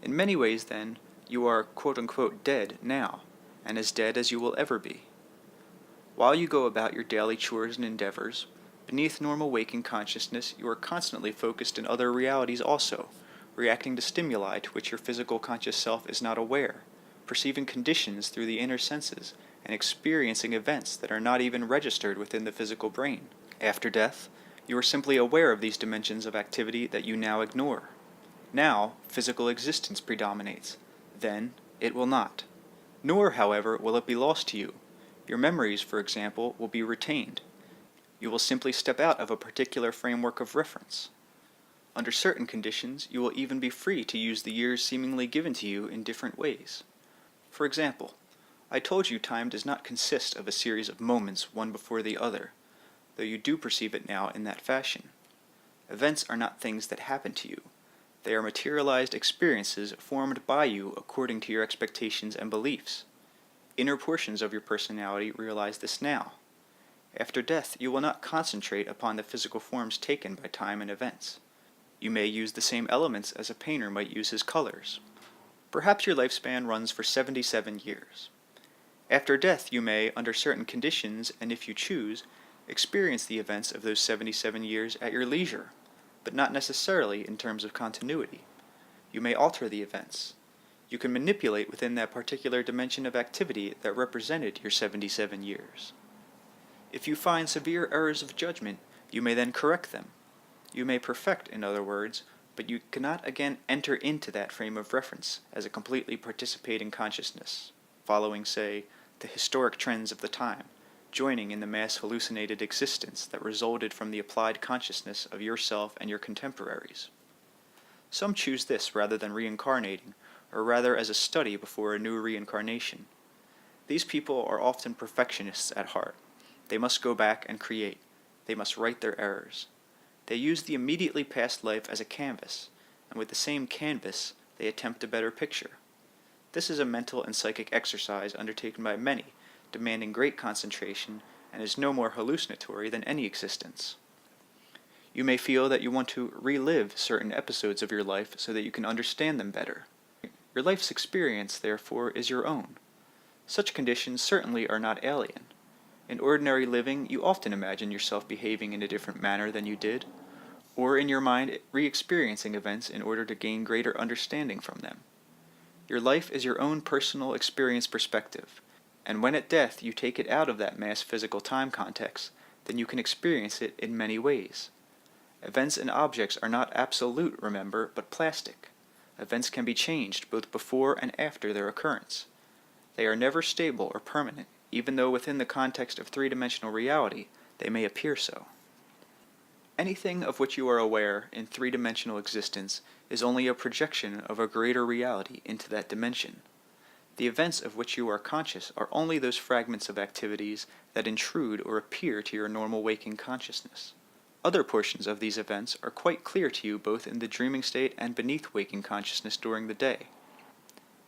In many ways, then, you are quote-unquote dead now, and as dead as you will ever be. While you go about your daily chores and endeavors, beneath normal waking consciousness you are constantly focused in other realities also, reacting to stimuli to which your physical conscious self is not aware, perceiving conditions through the inner senses, and experiencing events that are not even registered within the physical brain. After death, you are simply aware of these dimensions of activity that you now ignore. Now, physical existence predominates. Then, it will not. Nor, however, will it be lost to you. Your memories, for example, will be retained. You will simply step out of a particular framework of reference. Under certain conditions, you will even be free to use the years seemingly given to you in different ways. For example, I told you time does not consist of a series of moments one before the other, though you do perceive it now in that fashion. Events are not things that happen to you. They are materialized experiences formed by you according to your expectations and beliefs. Inner portions of your personality realize this now. After death, you will not concentrate upon the physical forms taken by time and events. You may use the same elements as a painter might use his colors. Perhaps your lifespan runs for 77 years. After death, you may, under certain conditions, and if you choose, experience the events of those 77 years at your leisure, but not necessarily in terms of continuity. You may alter the events. You can manipulate within that particular dimension of activity that represented your 77 years. If you find severe errors of judgment, you may then correct them. You may perfect, in other words, but you cannot again enter into that frame of reference as a completely participating consciousness, following, say, the historic trends of the time, joining in the mass hallucinated existence that resulted from the applied consciousness of yourself and your contemporaries. Some choose this rather than reincarnating, or rather as a study before a new reincarnation. These people are often perfectionists at heart. They must go back and create. They must right their errors. They use the immediately past life as a canvas, and with the same canvas, they attempt a better picture. This is a mental and psychic exercise undertaken by many, demanding great concentration, and is no more hallucinatory than any existence. You may feel that you want to relive certain episodes of your life so that you can understand them better. Your life's experience, therefore, is your own. Such conditions certainly are not alien. In ordinary living, you often imagine yourself behaving in a different manner than you did, or in your mind re-experiencing events in order to gain greater understanding from them. Your life is your own personal experience perspective, and when at death you take it out of that mass physical time context, then you can experience it in many ways. Events and objects are not absolute, remember, but plastic. Events can be changed both before and after their occurrence. They are never stable or permanent, even though within the context of three-dimensional reality they may appear so. Anything of which you are aware in three-dimensional existence is only a projection of a greater reality into that dimension. The events of which you are conscious are only those fragments of activities that intrude or appear to your normal waking consciousness. Other portions of these events are quite clear to you both in the dreaming state and beneath waking consciousness during the day.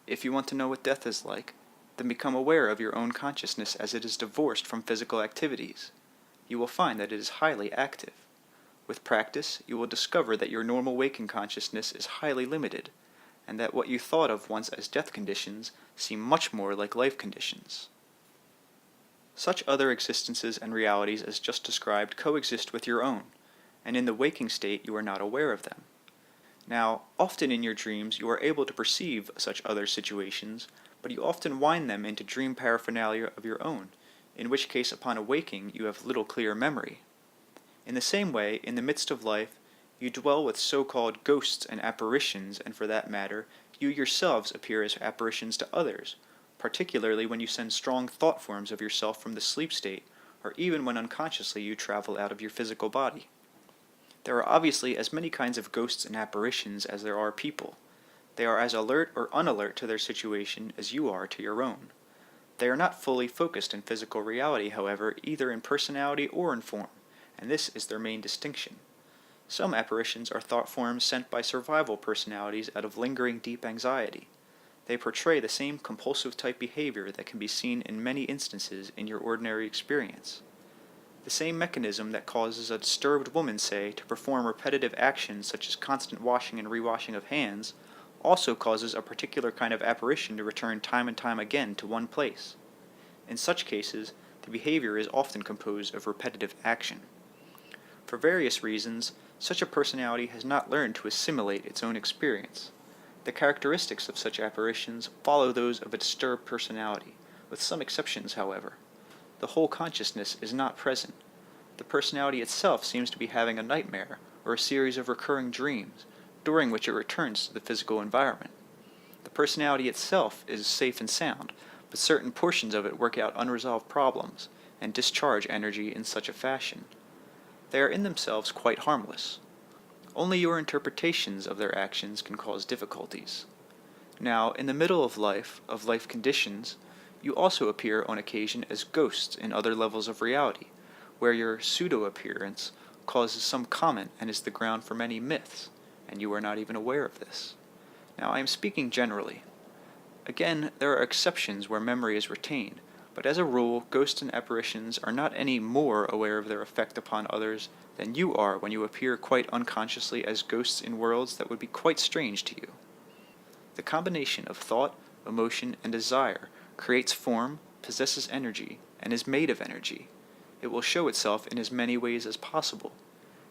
If you want to know what death is like, then become aware of your own consciousness as it is divorced from physical activities. You will find that it is highly active. With practice, you will discover that your normal waking consciousness is highly limited, and that what you thought of once as death conditions seem much more like life conditions. Such other existences and realities as just described coexist with your own, and in the waking state you are not aware of them. Now, often in your dreams you are able to perceive such other situations, but you often wind them into dream paraphernalia of your own, in which case upon awaking you have little clear memory. In the same way, in the midst of life, you dwell with so-called ghosts and apparitions, and for that matter, you yourselves appear as apparitions to others, particularly when you send strong thought forms of yourself from the sleep state, or even when unconsciously you travel out of your physical body. There are obviously as many kinds of ghosts and apparitions as there are people. They are as alert or unalert to their situation as you are to your own. They are not fully focused in physical reality, however, either in personality or in form, and this is their main distinction. Some apparitions are thought forms sent by survival personalities out of lingering deep anxiety. They portray the same compulsive type behavior that can be seen in many instances in your ordinary experience. The same mechanism that causes a disturbed woman, say, to perform repetitive actions such as constant washing and rewashing of hands, also causes a particular kind of apparition to return time and time again to one place. In such cases, the behavior is often composed of repetitive action. For various reasons, such a personality has not learned to assimilate its own experience. The characteristics of such apparitions follow those of a disturbed personality, with some exceptions, however. The whole consciousness is not present. The personality itself seems to be having a nightmare or a series of recurring dreams, during which it returns to the physical environment. The personality itself is safe and sound, but certain portions of it work out unresolved problems and discharge energy in such a fashion. They are in themselves quite harmless. Only your interpretations of their actions can cause difficulties. Now, in the middle of life conditions, you also appear on occasion as ghosts in other levels of reality, where your pseudo-appearance causes some comment and is the ground for many myths, and you are not even aware of this. Now, I am speaking generally. Again, there are exceptions where memory is retained, but as a rule, ghosts and apparitions are not any more aware of their effect upon others than you are when you appear quite unconsciously as ghosts in worlds that would be quite strange to you. The combination of thought, emotion, and desire creates form, possesses energy, and is made of energy. It will show itself in as many ways as possible.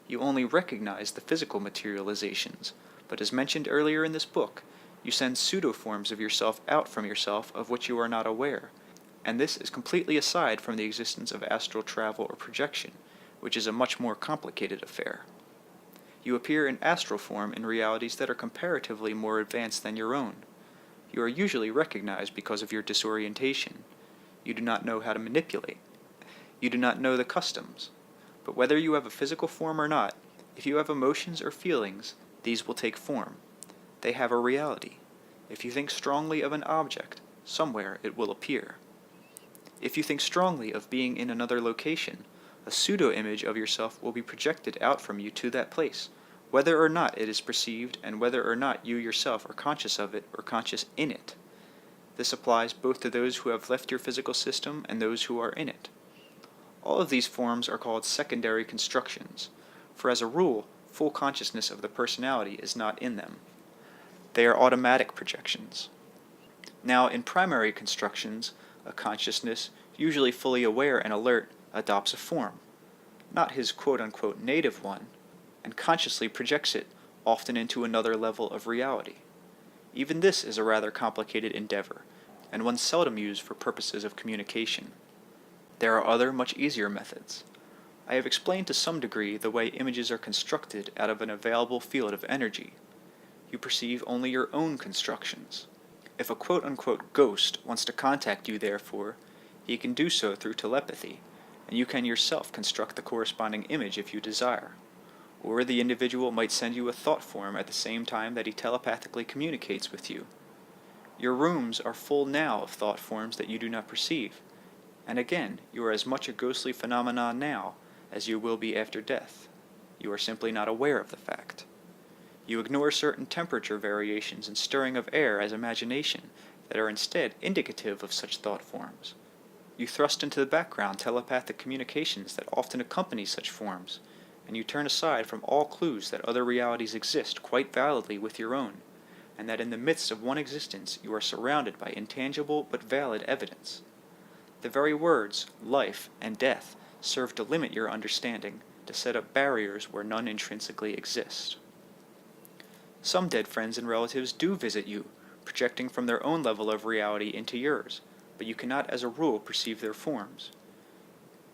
You only recognize the physical materializations, but as mentioned earlier in this book, you send pseudo-forms of yourself out from yourself of which you are not aware, and this is completely aside from the existence of astral travel or projection, which is a much more complicated affair. You appear in astral form in realities that are comparatively more advanced than your own. You are usually recognized because of your disorientation. You do not know how to manipulate. You do not know the customs. But whether you have a physical form or not, if you have emotions or feelings, these will take form. They have a reality. If you think strongly of an object, somewhere it will appear. If you think strongly of being in another location, a pseudo-image of yourself will be projected out from you to that place, whether or not it is perceived and whether or not you yourself are conscious of it or conscious in it. This applies both to those who have left your physical system and those who are in it. All of these forms are called secondary constructions, for as a rule, full consciousness of the personality is not in them. They are automatic projections. Now, in primary constructions, a consciousness, usually fully aware and alert, adopts a form, not his quote-unquote native one, and consciously projects it, often into another level of reality. Even this is a rather complicated endeavor, and one seldom used for purposes of communication. There are other, much easier methods. I have explained to some degree the way images are constructed out of an available field of energy. You perceive only your own constructions. If a quote-unquote ghost wants to contact you, therefore, he can do so through telepathy, and you can yourself construct the corresponding image if you desire. Or the individual might send you a thought form at the same time that he telepathically communicates with you. Your rooms are full now of thought forms that you do not perceive, and again, you are as much a ghostly phenomenon now as you will be after death. You are simply not aware of the fact. You ignore certain temperature variations and stirring of air as imagination that are instead indicative of such thought forms. You thrust into the background telepathic communications that often accompany such forms, and you turn aside from all clues that other realities exist quite validly with your own, and that in the midst of one existence you are surrounded by intangible but valid evidence. The very words, life and death, serve to limit your understanding, to set up barriers where none intrinsically exist. Some dead friends and relatives do visit you, projecting from their own level of reality into yours, but you cannot as a rule perceive their forms.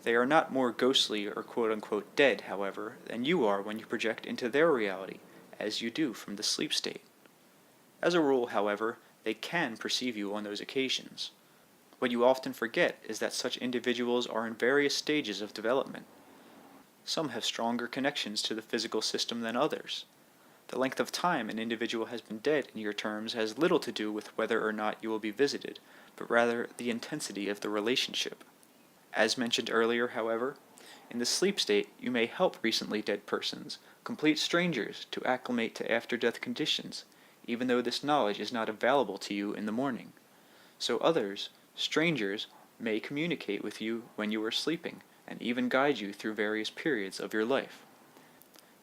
They are not more ghostly or quote-unquote dead, however, than you are when you project into their reality, as you do from the sleep state. As a rule, however, they can perceive you on those occasions. What you often forget is that such individuals are in various stages of development. Some have stronger connections to the physical system than others. The length of time an individual has been dead in your terms has little to do with whether or not you will be visited, but rather the intensity of the relationship. As mentioned earlier, however, in the sleep state you may help recently dead persons, complete strangers, to acclimate to after-death conditions, even though this knowledge is not available to you in the morning. So others, strangers, may communicate with you when you are sleeping, and even guide you through various periods of your life.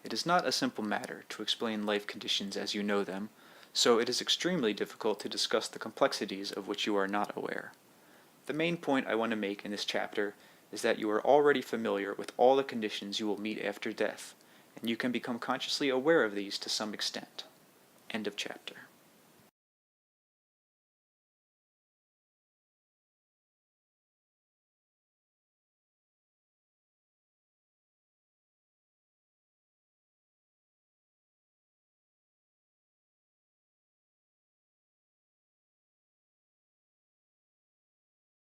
It is not a simple matter to explain life conditions as you know them, So it is extremely difficult to discuss the complexities of which you are not aware. The main point I want to make in this chapter is that you are already familiar with all the conditions you will meet after death, and you can become consciously aware of these to some extent. End of chapter.